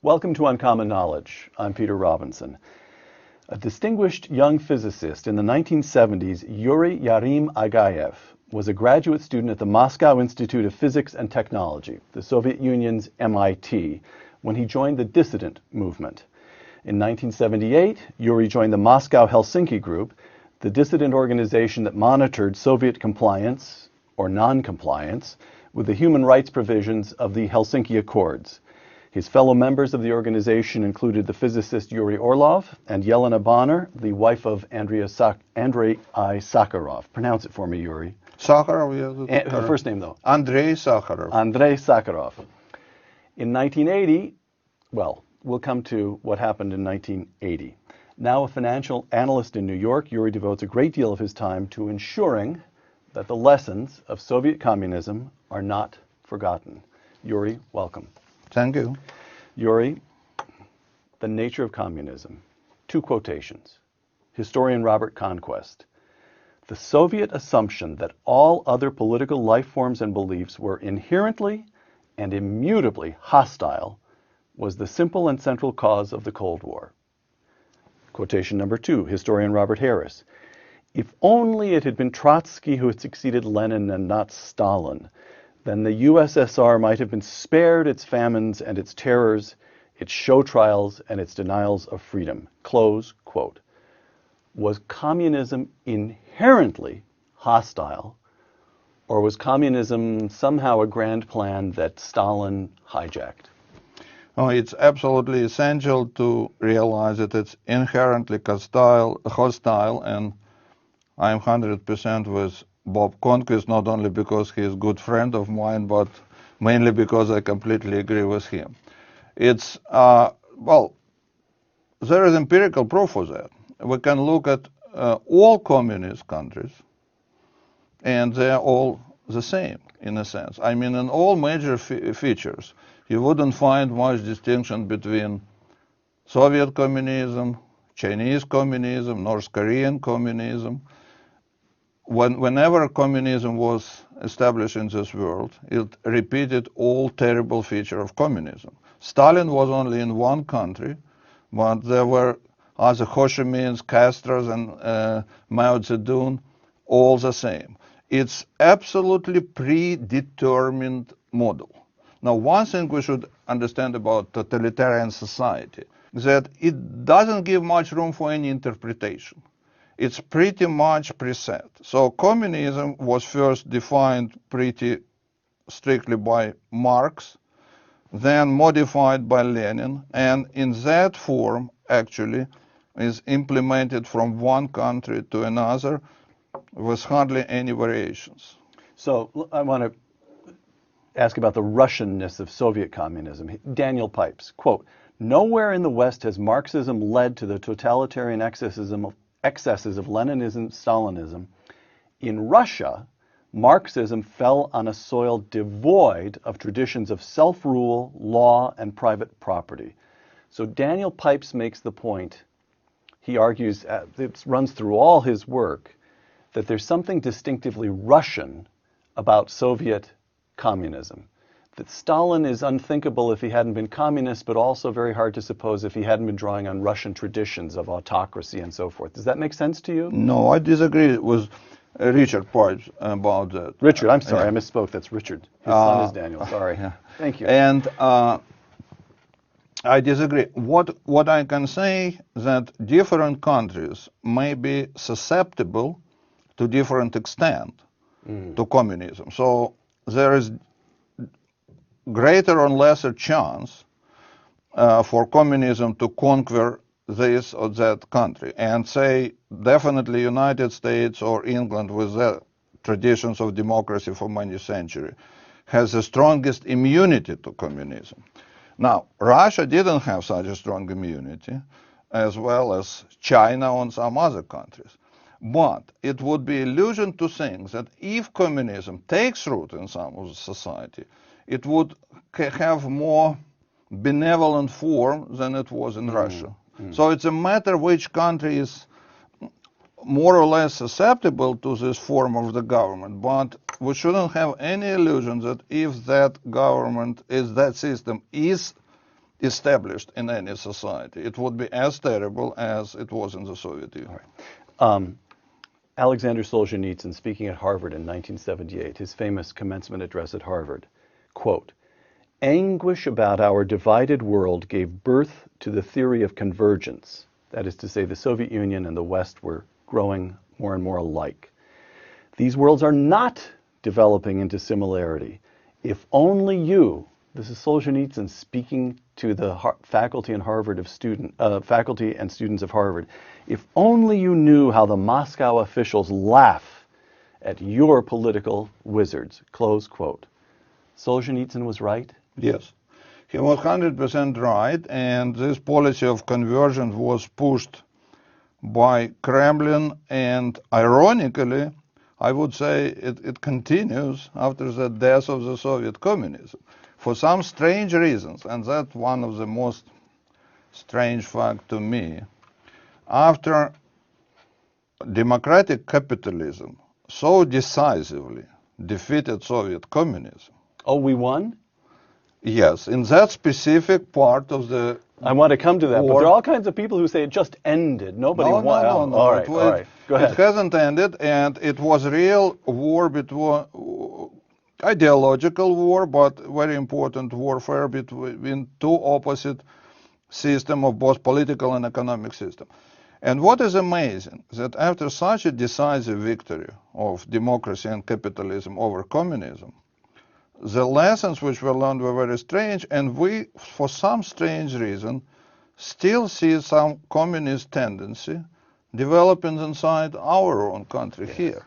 Welcome to Uncommon Knowledge. I'm Peter Robinson. A distinguished young physicist in the 1970s, Yuri Yarim-Agaev, was a graduate student at the Moscow Institute of Physics and Technology, the Soviet Union's MIT, when he joined the dissident movement. In 1978, Yuri joined the Moscow-Helsinki Group, the dissident organization that monitored Soviet compliance, or non-compliance, with the human rights provisions of the Helsinki Accords. His fellow members of the organization included the physicist Yuri Orlov and Yelena Bonner, the wife of Andrei Sakharov. Pronounce it for me, Yuri. Sakharov, yes. The first name, though. Andrei Sakharov. Andrei Sakharov. In 1980, well, we'll come to what happened in 1980. Now a financial analyst in New York, Yuri devotes a great deal of his time to ensuring that the lessons of Soviet communism are not forgotten. Yuri, welcome. Thank you. Yuri, The Nature of Communism. Two quotations. Historian Robert Conquest. The Soviet assumption that all other political life forms and beliefs were inherently and immutably hostile was the simple and central cause of the Cold War. Quotation number two, historian Robert Harris. If only it had been Trotsky who had succeeded Lenin and not Stalin, then the USSR might have been spared its famines and its terrors, its show trials and its denials of freedom. Close quote. Was communism inherently hostile, or was communism somehow a grand plan that Stalin hijacked? Oh, it's absolutely essential to realize that it's inherently hostile, and I'm 100% with Bob Conquest, not only because he is a good friend of mine, but mainly because I completely agree with him. It's, well, there is empirical proof of that. We can look at all communist countries, and they're all the same, in a sense. I mean, in all major features, you wouldn't find much distinction between Soviet communism, Chinese communism, North Korean communism. Whenever communism was established in this world, it repeated all terrible features of communism. Stalin was only in one country, but there were other Ho Chi Minhs, Castros, and Mao Zedong, all the same. It's absolutely predetermined model. Now, one thing we should understand about totalitarian society is that it doesn't give much room for any interpretation. It's pretty much preset. So communism was first defined pretty strictly by Marx, then modified by Lenin, and in that form actually is implemented from one country to another with hardly any variations. So I want to ask about the Russianness of Soviet communism. Daniel Pipes, quote, nowhere in the West has Marxism led to the totalitarian excesses of Leninism, Stalinism. In Russia, Marxism fell on a soil devoid of traditions of self-rule, law, and private property. So Daniel Pipes makes the point, he argues, it runs through all his work, that there's something distinctively Russian about Soviet communism. That Stalin is unthinkable if he hadn't been communist, but also very hard to suppose if he hadn't been drawing on Russian traditions of autocracy and so forth. Does that make sense to you? No, I disagree with Richard Pipes about that. Richard, I'm sorry, I misspoke. That's Richard. His son is Daniel. Sorry. Yeah. Thank you. And I disagree. What I can say that different countries may be susceptible to different extent to communism. So there is greater or lesser chance for communism to conquer this or that country. And say definitely United States or England with their traditions of democracy for many centuries has the strongest immunity to communism. Now, Russia didn't have such a strong immunity, as well as China and some other countries. But it would be illusion to think that if communism takes root in some of the society, it would have more benevolent form than it was in Russia. So it's a matter which country is more or less susceptible to this form of the government, but we shouldn't have any illusion that if that government, that system is established in any society. It would be as terrible as it was in the Soviet Union. Alexander Solzhenitsyn, speaking at Harvard in 1978, his famous commencement address at Harvard, quote, "Anguish about our divided world gave birth to the theory of convergence." That is to say, the Soviet Union and the West were growing more and more alike. "These worlds are not developing into similarity. If only you," this is Solzhenitsyn speaking to the faculty and faculty and students of Harvard, "if only you knew how the Moscow officials laugh at your political wizards." Close quote. Solzhenitsyn was right? Yes, he was 100% right, and this policy of convergence was pushed by Kremlin, and ironically, I would say it continues after the death of the Soviet communism for some strange reasons, and that's one of the most strange facts to me. After democratic capitalism so decisively defeated Soviet communism. Oh, we won? Yes, in that specific part of the I want to come to that, war. but there are all kinds of people who say it just ended. Nobody won. No. All right, all right. Go ahead. It hasn't ended, and it was a real war between ideological war, but very important warfare between two opposite systems of both political and economic system. And what is amazing that after such a decisive victory of democracy and capitalism over communism, the lessons which were learned were very strange, and we, for some strange reason, still see some communist tendency developing inside our own country here.